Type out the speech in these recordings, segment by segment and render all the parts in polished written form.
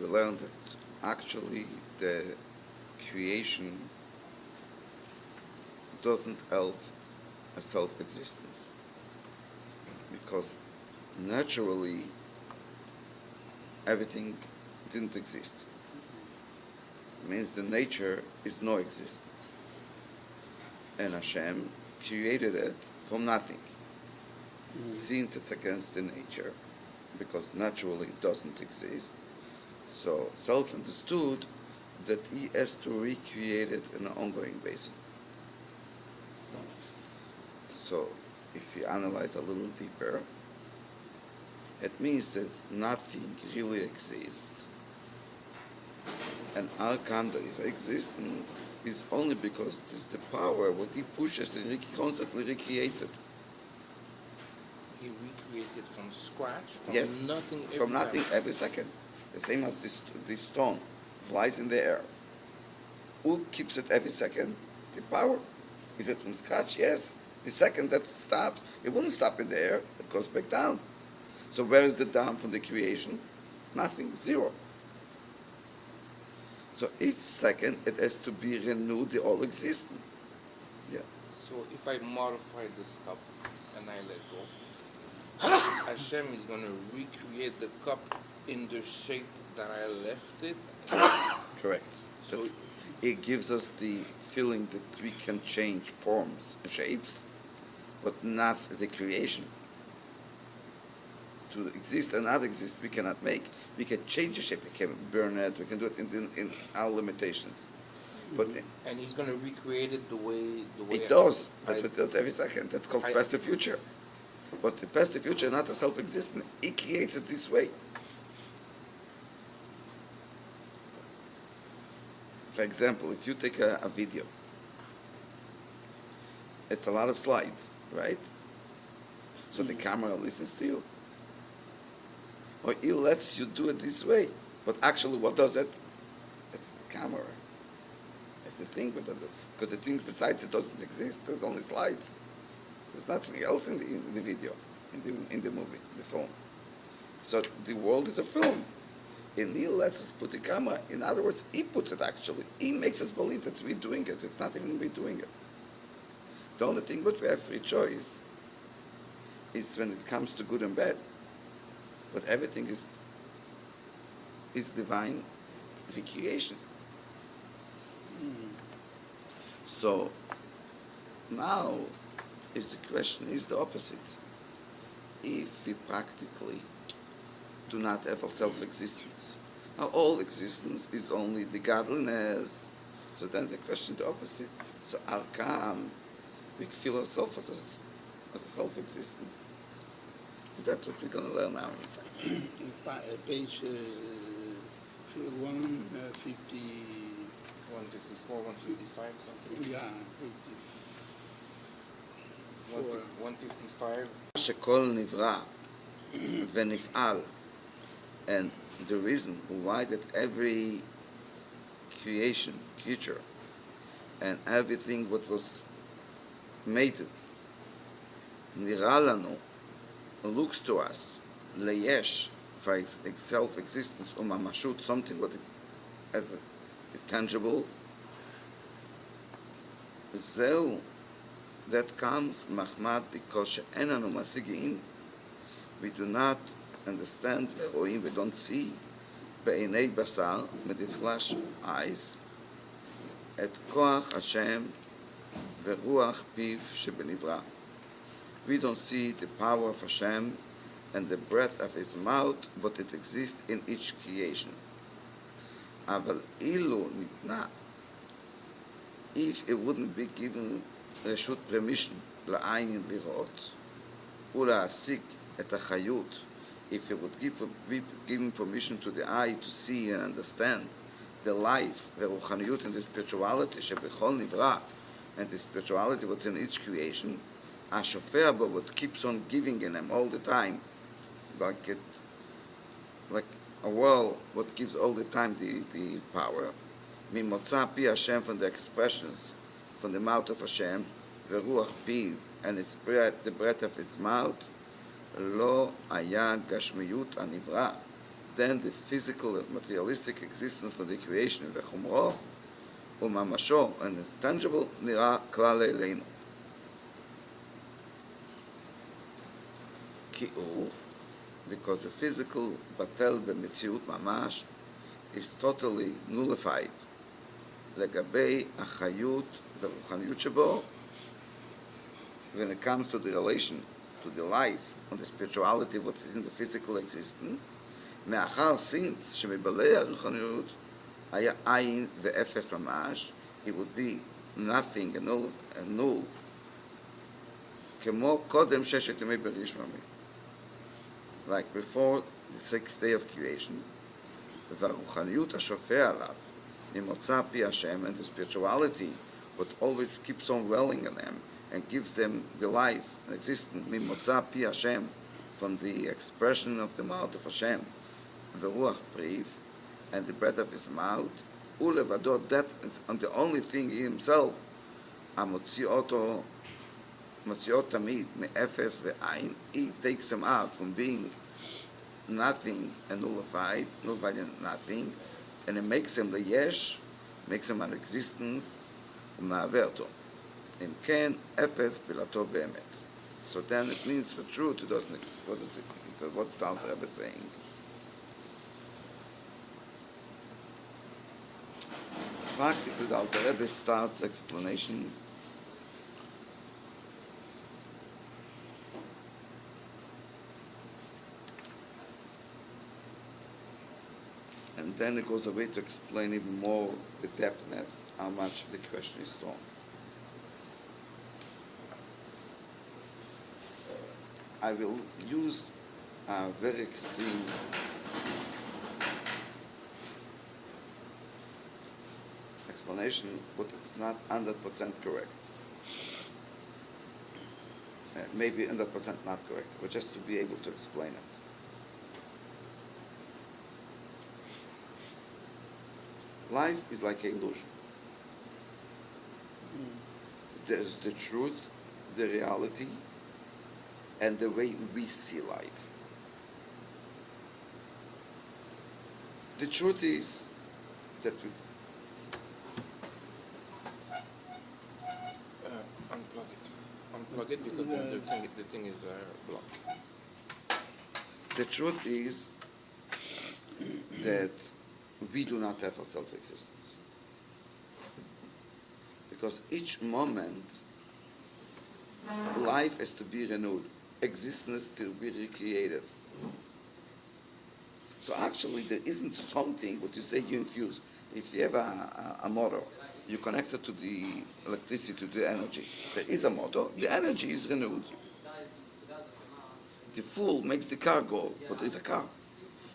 we learned that actually the creation doesn't help a self-existence, because naturally everything didn't exist. It means the nature is no existence. And Hashem created it from nothing. Since it's against the nature, because naturally it doesn't exist, so self-understood that he has to recreate it on an ongoing basis. So if you analyze a little deeper, it means that nothing really exists, and our conduct is existence is only because it is the power what he pushes and constantly recreates it. He recreates it from scratch, from Yes, nothing. From nothing every second. The same as this stone flies in the air. Who keeps it every second? The power. Is it from scratch? Yes. The second that stops, it wouldn't stop in the air. It goes back down. So where is the down from the creation? Nothing. Zero. So each second it has to be renewed, the whole existence. Yeah. So if I modify this cup and I let go, Hashem is going to recreate the cup in the shape that I left it. Correct. So it gives us the feeling that we can change forms and shapes, but not the creation. To exist and not exist, we cannot make. We can change the shape, we can burn it, we can do it in our limitations. But and he's going to recreate it the way it does. That's what it does every second. That's called past and future. But the past and future are not a self-existent. He creates it this way. For example, if you take a video, it's a lot of slides, right? So the camera listens to you. Or it lets you do it this way. But actually, what does it? It's the camera. It's the thing that does it. Because the thing besides it doesn't exist. There's only slides. There's nothing else in the video, in the movie, the film. So the world is a film. And he lets us put the camera. In other words, he puts it actually. He makes us believe that we're doing it. It's not even we doing it. The only thing that we have free choice is when it comes to good and bad. But everything is divine recreation. So now is the question is the opposite. If we practically do not have a self-existence, our all existence is only the godliness. So then the question the opposite. So how come we feel ourselves as a self-existence? That's what we're going to learn now inside. Page 150. 154, 155, something. Yeah, 155. שכל נברא ונפעל, and the reason why that every creature, and everything what was made, נראה לנו, looks to us, ליש, for its self-existence, וממשות, something what as tangible, זהו, that comes מחמד because שאין לנו משיגים, we do not understand ורואים, we don't see בעיני בשר, with the flesh eyes, את כוח השם ורוח פיו שבנברא. We don't see the power of Hashem and the breath of His mouth, but it exists in each creation. אבל אילו ניתנה, if it wouldn't be given רשות permission לעין לראות ולהשיג את החיות, if it would be given permission to the eye to see and understand the life, והרוחניות and the spirituality שבכל נברא, and the spirituality what's in each creation, השופע בו, what keeps on giving in them all the time, like a well, what gives all the time the power, ממוצא פי השם, from the expressions, from the mouth of Hashem, ורוח פיו, and its breath, the breath of his mouth, לא היה גשמיות הנברא, then the physical and materialistic existence of the creation וחומרו וממשו and its tangible נראה כלל אלינו. כי הוא, because the physical בטל במציאות ממש, is totally nullified לגבי החיות והרוחניות שבו, when it comes to the relation, to the life, and the spirituality of what is in the physical existence, מאחר since שמבלי הרוחניות היה עין ואפס ממש, it would be nothing, a null, כמו קודם ששת ימי בראשית ממי. Like before the sixth day of creation, והרוחניות השופע עליו, ממוצא פי השם, and the spirituality, what always keeps on welling in them, and gives them the life and existence, ממוצא פי השם, from the expression of the mouth of Hashem, the ruach brief, and the breath of his mouth, הוא לבדו, that is the only thing he himself, המוציאו תמיד מאפס ועין, he takes him out from being nothing and nullified and nothing, and it makes him the yesh, makes him an existence, ומעבר אותו. אם כן, אפס פילתו באמת. So then it means for truth, it doesn't, what is it? What's the Alter Rebbe saying? Practically, the Alter Rebbe starts explanation and then it goes away to explain even more the depthness, how much the question is strong. I will use a very extreme explanation, but it's not 100% correct. Maybe 100% not correct, but just to be able to explain it. Life is like an illusion. There's the truth, the reality, and the way we see life. The truth is that we unplug it because the thing is blocked. the truth is that we do not have a self-existence. Because each moment, life has to be renewed, existence to be recreated. So actually, there isn't something, what you say you infuse. If you have a motor, you connect it to the electricity, to the energy. There is a motor, the energy is renewed. The fuel makes the car go, but there is a car.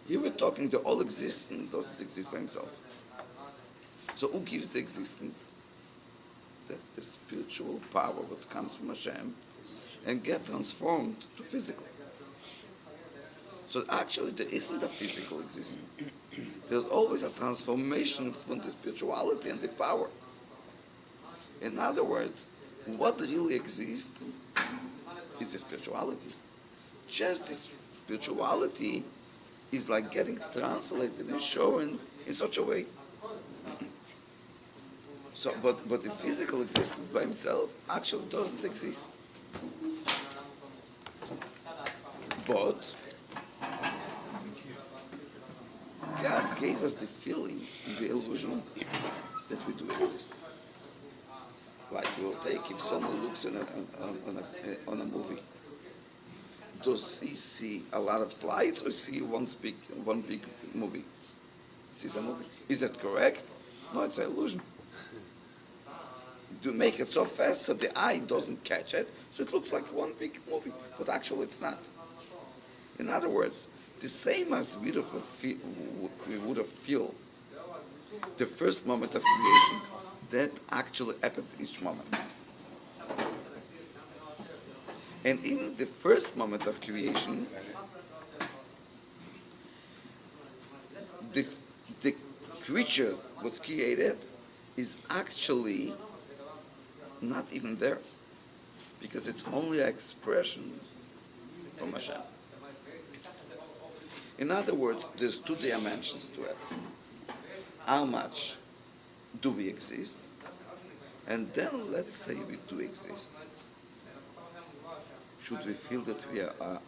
Here we're talking the all existence doesn't exist by himself. So who gives the existence? That's the spiritual power that comes from Hashem and get transformed to physical. So actually there isn't a physical existence. There's always a transformation from the spirituality and the power. In other words, what really exists is the spirituality. Just this spirituality is like getting translated and shown in such a way. So, but the physical existence by himself actually doesn't exist. But God gave us the feeling, the illusion that we do exist. Like we'll take if someone looks on a movie. Does he see a lot of slides or see one big movie? Sees a movie. Is that correct? No, it's an illusion. You make it so fast so the eye doesn't catch it, so it looks like one big movie, but actually it's not. In other words, the same as we would have feel the first moment of creation, that actually happens each moment. And in the first moment of creation, the creature was created is actually not even there, because it's only an expression from Hashem. In other words, there's two dimensions to it. How much do we exist? And then let's say we do exist. Should we feel that we are our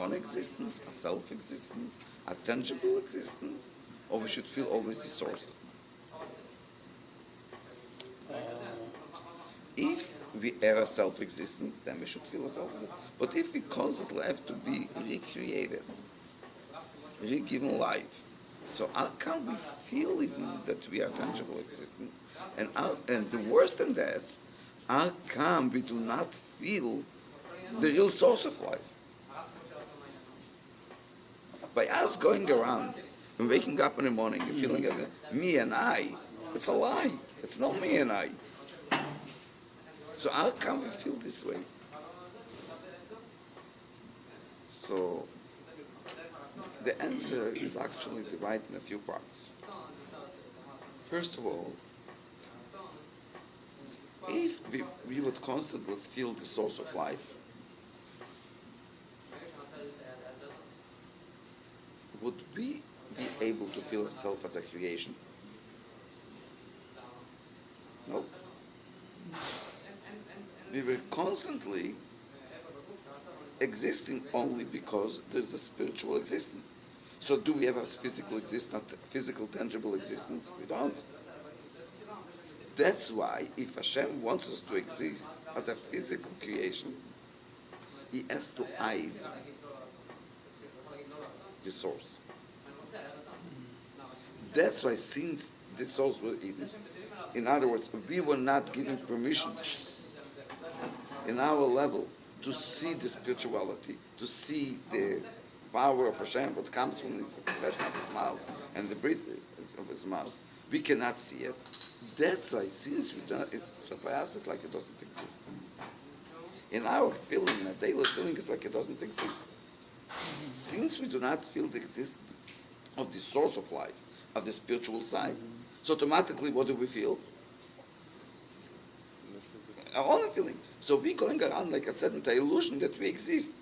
own existence, a self-existence, a tangible existence, or we should feel always the source? If we are a self-existence, then we should feel a self. But if we constantly have to be recreated, re-given life, so how can we feel even that we are tangible existence? And the worse than that, how come we do not feel the real source of life? By us going around and waking up in the morning and feeling me and I, it's a lie. It's not me and I. So how come we feel this way? So the answer is actually divided in a few parts. First of all, if we would constantly feel the source of life, would we be able to feel ourselves as a creation? No. We were constantly existing only because there's a spiritual existence. So do we have a physical existence, physical, tangible existence? We don't. That's why if Hashem wants us to exist as a physical creation, He has to hide the source. That's why since the source was hidden, in other words, we were not given permission in our level to see the spirituality, to see the power of Hashem, what comes from His expression of His mouth and the breath of His mouth. We cannot see it. That's why, since we don't, so for us it's like it doesn't exist. In our feeling, in a daily feeling, it's like it doesn't exist. Since we do not feel the existence of the source of life, of the spiritual side, so automatically what do we feel? Our own feeling. So we're going around like a certain illusion that we exist.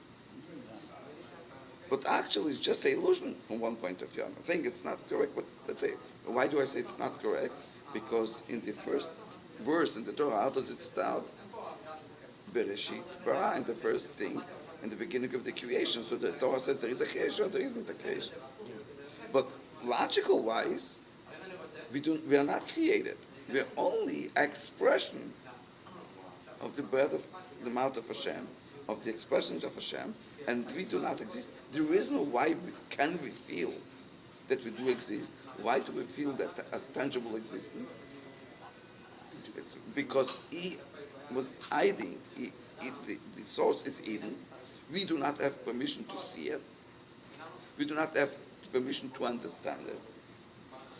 But actually it's just an illusion from one point of view. I think it's not correct, but let's say, why do I say it's not correct? Because in the first verse in the Torah, how does it start? Bereshit, bara, in the first thing, in the beginning of the creation. So the Torah says there is a creation or there isn't a creation. But logical wise, we are not created. We are only expression of the breath of the mouth of Hashem, of the expressions of Hashem, and we do not exist. The reason why can we feel that we do exist, why do we feel that as tangible existence? It's because He was hiding, the source is hidden. We do not have permission to see it. We do not have permission to understand it.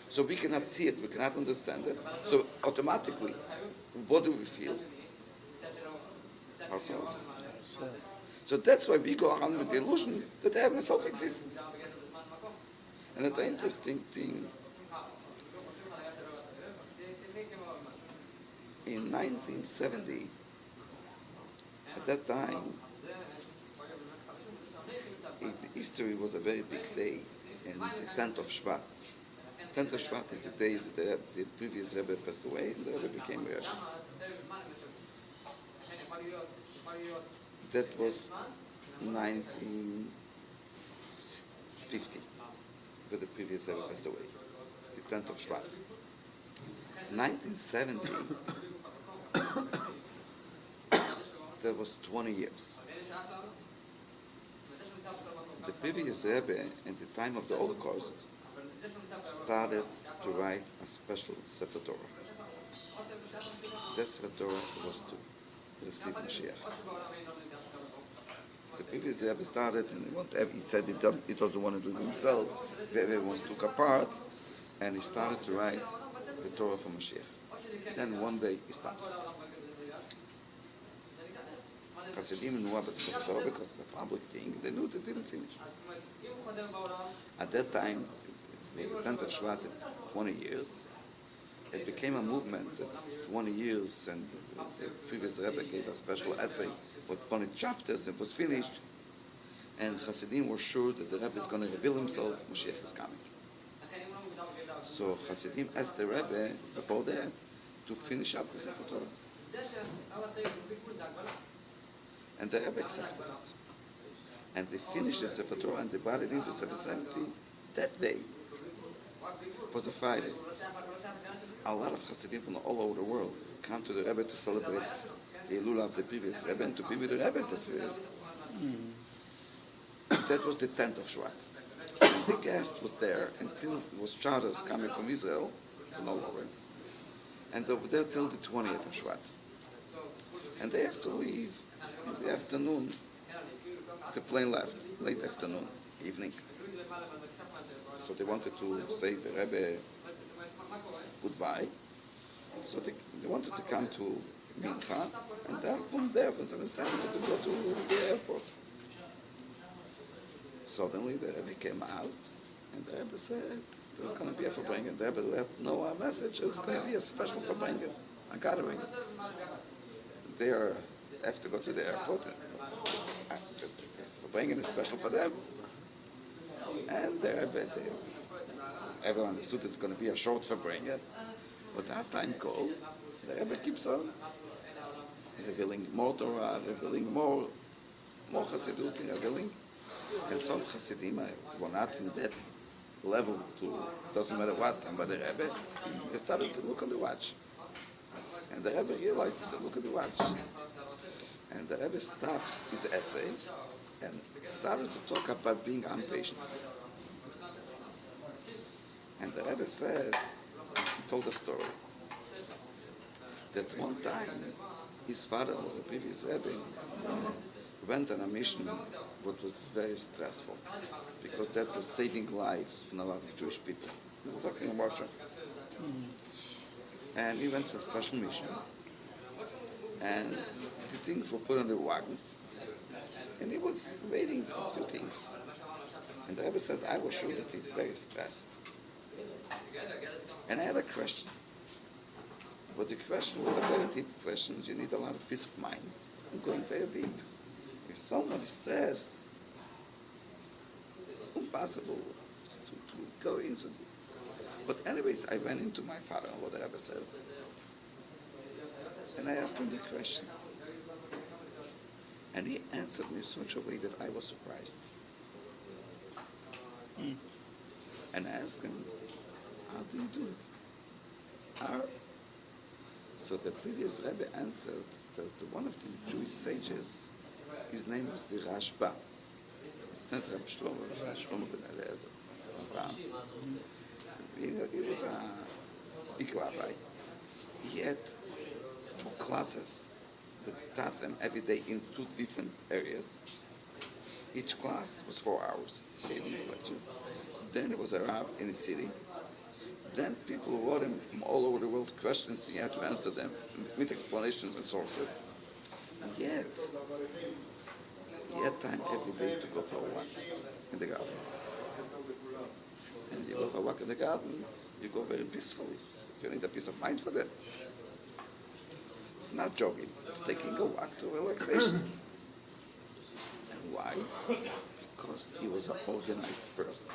So we cannot see it, we cannot understand it. So automatically, what do we feel? Ourselves. So that's why we go around with the illusion that they have a self-existence. And it's an interesting thing. In 1970, at that time, history was a very big day, and the 10th of Shvat. 10th of Shvat is the day that the previous Rebbe passed away, and the Rebbe became Rebbe. That was 1950, when the previous Rebbe passed away, the 10th of Shvat. 1970, that was 20 years. The previous Rebbe, at the time of the Holocaust, started to write a special Sefer Torah. That Sefer Torah was to receive Mashiach. The previous Rebbe started, and he said he doesn't want to do it himself. He wants to look apart, and he started to write the Torah for Mashiach. Then one day he stopped. Hasidim knew about the Sefer Torah because it's a public thing. They knew they didn't finish. At that time, it was the 10th of Shvat, 20 years. It became a movement that 20 years, and the previous Rebbe gave a special essay with 20 chapters. It was finished. And Hasidim were sure that the Rebbe is going to reveal himself, Mashiach is coming. So Hasidim asked the Rebbe before that to finish up the Sefer Torah. And the Rebbe accepted it. And they finished the Sefer Torah and they brought it into 770 that day. It was a Friday. A lot of Hasidim from all over the world come to the Rebbe to celebrate the Elul of the previous Rebbe and to be with the Rebbe. That was the 10th of Shvat. And the guest was there until it was charters coming from Israel, from all over. And they were there till the 20th of Shvat. And they have to leave in the afternoon. The plane left, late afternoon, evening. So they wanted to say the Rebbe goodbye. So they wanted to come to Mincha, and then from there, from 770 to go to the airport. Suddenly the Rebbe came out, and the Rebbe said, there's going to be a Farbrengen. The Rebbe let know our message, there's going to be a special Farbrengen, a gathering. They have to go to the airport. Farbrengen is special for them. And the Rebbe, everyone understood it's going to be a short Farbrengen. But as time goes, the Rebbe keeps on revealing more Torah, revealing more Chassidut, revealing. And some Hasidim were not in that level to, doesn't matter what, and by the Rebbe, they started to look on the watch. And the Rebbe realized that they look at the watch. And the Rebbe stopped his essay and started to talk about being impatient. And the Rebbe said, he told a story, that one time his father, the previous Rebbe, went on a mission what was very stressful, because that was saving lives from a lot of Jewish people. We were talking in Russia. And he went to a special mission, and the things were put on the wagon, and he was waiting for a few things. And the Rebbe said, I was sure that he's very stressed. And I had a question. But the question was a very deep question. You need a lot of peace of mind. I'm going very deep. If someone is stressed, impossible to go into. But anyways, I went into my father, what the Rebbe says, and I asked him the question. And he answered me in such a way that I was surprised. And I asked him, how do you do it? So the previous Rebbe answered, there's one of the Jewish sages, his name was the Rashba. It's not Rabbi Shlomo, Shlomo ben Eliezer. He was a big rabbi. He had 2 classes that taught them every day in 2 different areas. Each class was 4 hours. Then there was a rab in the city. Then people wrote him from all over the world questions, and he had to answer them with explanations and sources. And yet, he had time every day to go for a walk in the garden. And you go for a walk in the garden, you go very peacefully. You need a peace of mind for that. It's not jogging, it's taking a walk to relaxation. And why? Because he was an organized person.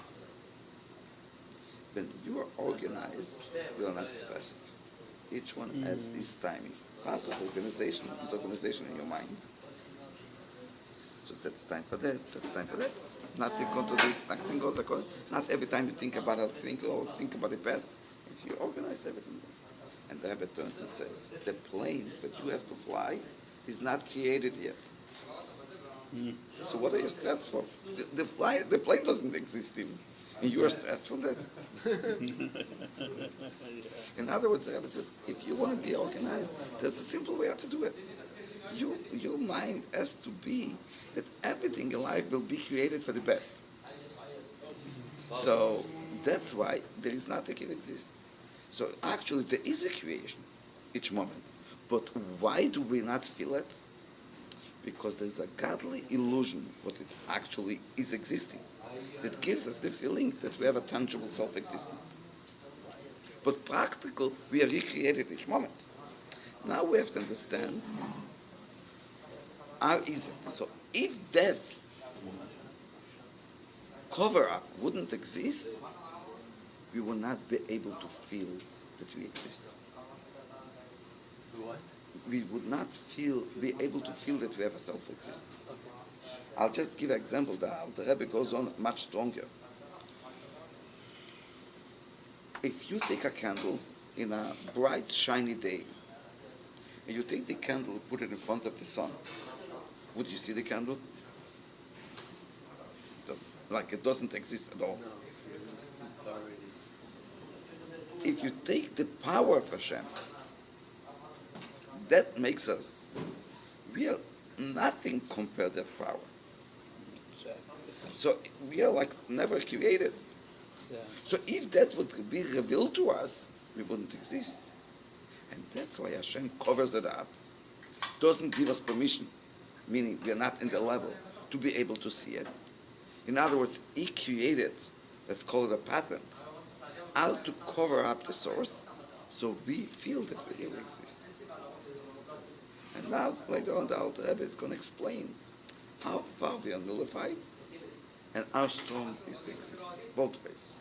When you are organized, you are not stressed. Each one has his timing. Part of organization is organization in your mind. So that's time for that, that's time for that. Nothing contradicts, nothing goes according. Not every time you think about it, think about the past. If you organize everything. And the Rebbe turns and says, the plane that you have to fly is not created yet. So what are you stressed for? The plane doesn't exist even. And you are stressed from that. In other words, the Rebbe says, if you want to be organized, there's a simple way how to do it. Your mind has to be that everything in life will be created for the best. So that's why there is nothing that exists. So actually there is a creation each moment. But why do we not feel it? Because there's a godly illusion what it actually is existing that gives us the feeling that we have a tangible self-existence. But practical, we are recreated each moment. Now we have to understand how is it. So if death cover-up wouldn't exist, we would not be able to feel that we exist. What? We would not be able to feel that we have a self-existence. I'll just give an example. The Rebbe goes on much stronger. If you take a candle in a bright, shiny day, and you take the candle and put it in front of the sun, would you see the candle? Like it doesn't exist at all. No. It's already. If you take the power of Hashem, that makes us, we are nothing compared to that power. Exactly. So we are like never created. Yeah. So if that would be revealed to us, we wouldn't exist. And that's why Hashem covers it up, doesn't give us permission, meaning we are not in the level to be able to see it. In other words, He created, let's call it a patent, how to cover up the source so we feel that we really exist. And now, later on, the Alter Rebbe is going to explain how far we are nullified and how strong is the existence, both ways.